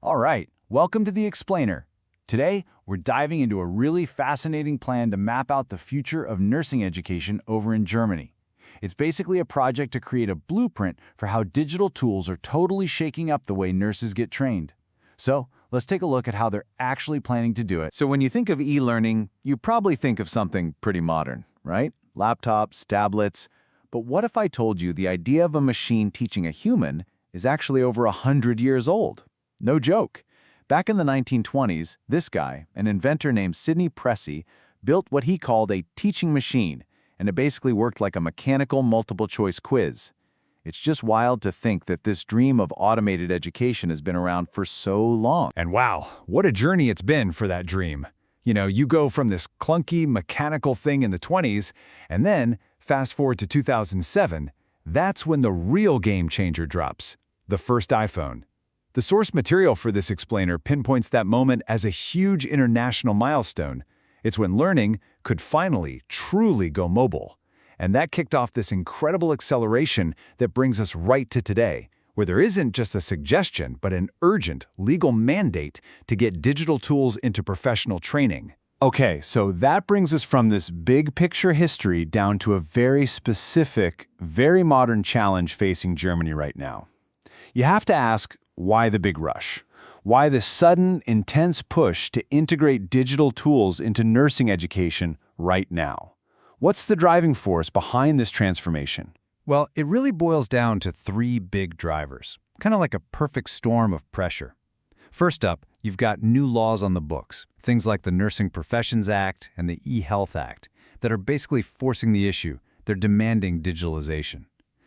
All right, welcome to The Explainer. Today, we're diving into a really fascinating plan to map out the future of nursing education over in Germany. It's basically a project to create a blueprint for how digital tools are totally shaking up the way nurses get trained. So, let's take a look at how they're actually planning to do it. So when you think of e-learning, you probably think of something pretty modern, right? Laptops, tablets. But what if I told you the idea of a machine teaching a human is actually over 100 years old? No joke. Back in the 1920s, this guy, an inventor named Sidney Pressey, built what he called a teaching machine, and it basically worked like a mechanical multiple-choice quiz. It's just wild to think that this dream of automated education has been around for so long. And wow, what a journey it's been for that dream. You know, you go from this clunky mechanical thing in the 20s, and then fast forward to 2007, that's when the real game changer drops, the first iPhone. The source material for this explainer pinpoints that moment as a huge international milestone. It's when learning could finally, truly go mobile. And that kicked off this incredible acceleration that brings us right to today, where there isn't just a suggestion, but an urgent legal mandate to get digital tools into professional training. Okay, so that brings us from this big picture history down to a very specific, very modern challenge facing Germany right now. You have to ask, why the big rush? Why the sudden, intense push to integrate digital tools into nursing education right now? What's the driving force behind this transformation? Well, it really boils down to three big drivers, kind of like a perfect storm of pressure. First up, you've got new laws on the books, things like the Nursing Professions Act and the eHealth Act, that are basically forcing the issue. They're demanding digitalization.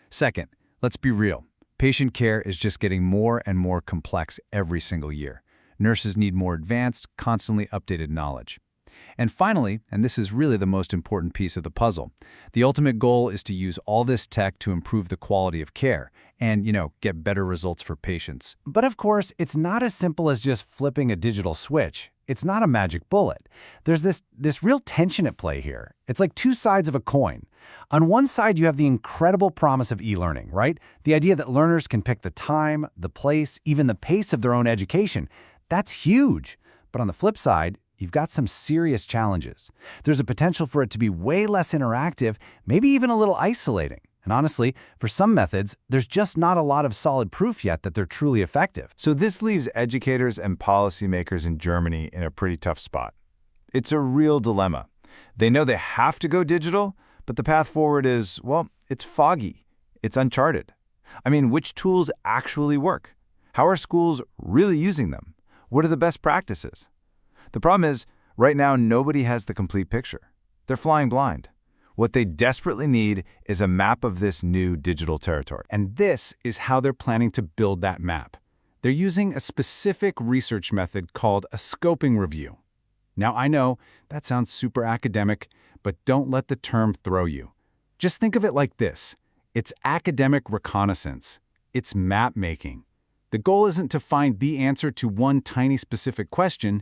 Second, let's be real. Patient care is just getting more and more complex every single year. Nurses need more advanced, constantly updated knowledge. And finally, and this is really the most important piece of the puzzle, the ultimate goal is to use all this tech to improve the quality of care and, get better results for patients. But of course, it's not as simple as just flipping a digital switch. It's not a magic bullet. There's this real tension at play here. It's like two sides of a coin. On one side, you have the incredible promise of e-learning, right? The idea that learners can pick the time, the place, even the pace of their own education. That's huge. But on the flip side, you've got some serious challenges. There's a potential for it to be way less interactive, maybe even a little isolating. And honestly, for some methods, there's just not a lot of solid proof yet that they're truly effective. So this leaves educators and policymakers in Germany in a pretty tough spot. It's a real dilemma. They know they have to go digital, but the path forward is, well, it's foggy. It's uncharted. I mean, which tools actually work? How are schools really using them? What are the best practices? The problem is, right now, nobody has the complete picture. They're flying blind. What they desperately need is a map of this new digital territory. And this is how they're planning to build that map. They're using a specific research method called a scoping review. Now, I know that sounds super academic, but don't let the term throw you. Just think of it like this. It's academic reconnaissance. It's map making. The goal isn't to find the answer to one tiny specific question.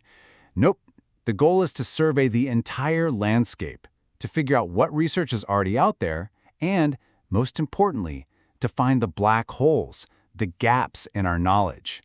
Nope. The goal is to survey the entire landscape, to figure out what research is already out there, and, most importantly, to find the black holes, the gaps in our knowledge.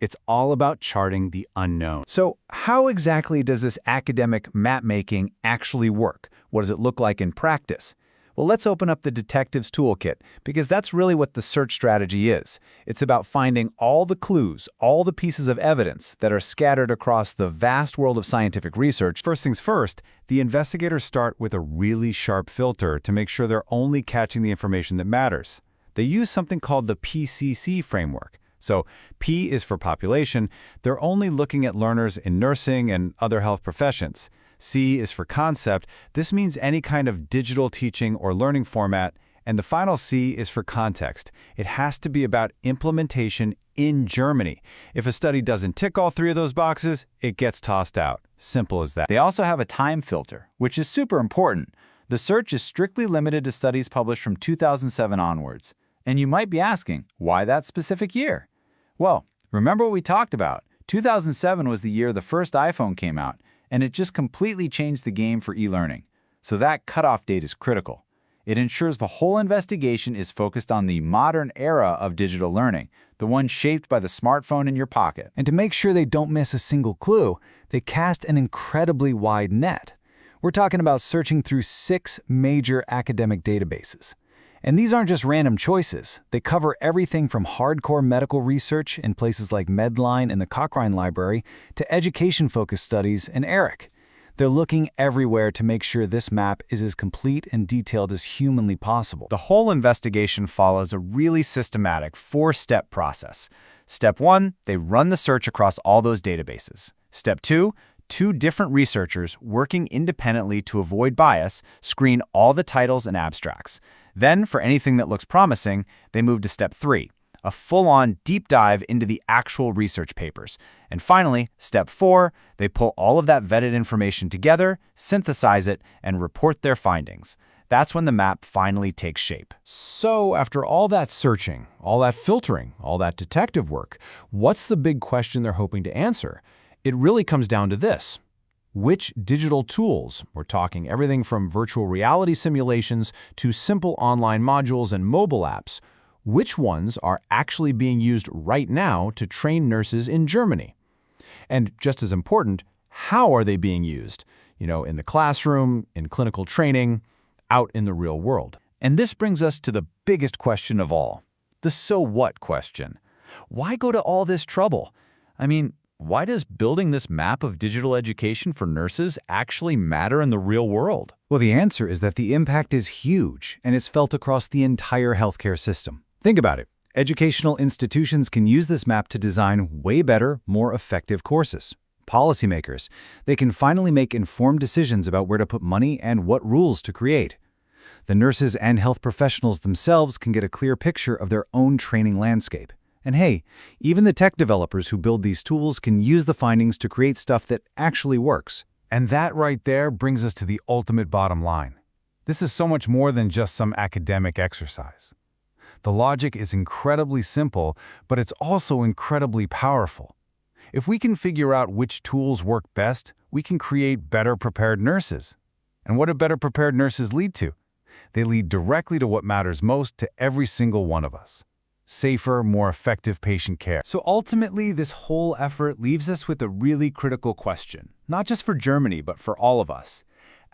It's all about charting the unknown. So how exactly does this academic map-making actually work? What does it look like in practice? Well, let's open up the detective's toolkit, because that's really what the search strategy is. It's about finding all the clues, all the pieces of evidence that are scattered across the vast world of scientific research. First things first, the investigators start with a really sharp filter to make sure they're only catching the information that matters. They use something called the PCC framework. So P is for population. They're only looking at learners in nursing and other health professions. C is for concept. This means any kind of digital teaching or learning format. And the final C is for context. It has to be about implementation in Germany. If a study doesn't tick all three of those boxes, it gets tossed out. Simple as that. They also have a time filter, which is super important. The search is strictly limited to studies published from 2007 onwards. And you might be asking, why that specific year? Well, remember what we talked about. 2007 was the year the first iPhone came out, and it just completely changed the game for e-learning. So that cutoff date is critical. It ensures the whole investigation is focused on the modern era of digital learning, the one shaped by the smartphone in your pocket. And to make sure they don't miss a single clue, they cast an incredibly wide net. We're talking about searching through 6 major academic databases. And these aren't just random choices. They cover everything from hardcore medical research in places like Medline and the Cochrane Library to education-focused studies in ERIC. They're looking everywhere to make sure this map is as complete and detailed as humanly possible. The whole investigation follows a really systematic 4-step process. Step 1, they run the search across all those databases. Step 2, 2 different researchers working independently to avoid bias screen all the titles and abstracts. Then, for anything that looks promising, they move to Step 3, a full-on deep dive into the actual research papers. And finally, Step 4, they pull all of that vetted information together, synthesize it, and report their findings. That's when the map finally takes shape. So, after all that searching, all that filtering, all that detective work, what's the big question they're hoping to answer? It really comes down to this. Which digital tools, we're talking everything from virtual reality simulations to simple online modules and mobile apps, which ones are actually being used right now to train nurses in Germany? And just as important, how are they being used? In the classroom, in clinical training, out in the real world. And this brings us to the biggest question of all, the so what question. Why go to all this trouble? Why does building this map of digital education for nurses actually matter in the real world? Well, the answer is that the impact is huge, and it's felt across the entire healthcare system. Think about it. Educational institutions can use this map to design way better, more effective courses. Policymakers, they can finally make informed decisions about where to put money and what rules to create. The nurses and health professionals themselves can get a clear picture of their own training landscape. And hey, even the tech developers who build these tools can use the findings to create stuff that actually works. And that right there brings us to the ultimate bottom line. This is so much more than just some academic exercise. The logic is incredibly simple, but it's also incredibly powerful. If we can figure out which tools work best, we can create better prepared nurses. And what do better prepared nurses lead to? They lead directly to what matters most to every single one of us. Safer, more effective patient care. So ultimately, this whole effort leaves us with a really critical question, not just for Germany, but for all of us.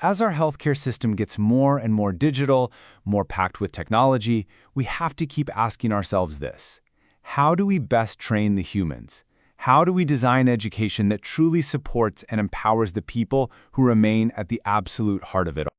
As our healthcare system gets more and more digital, more packed with technology, we have to keep asking ourselves this. How do we best train the humans? How do we design education that truly supports and empowers the people who remain at the absolute heart of it all?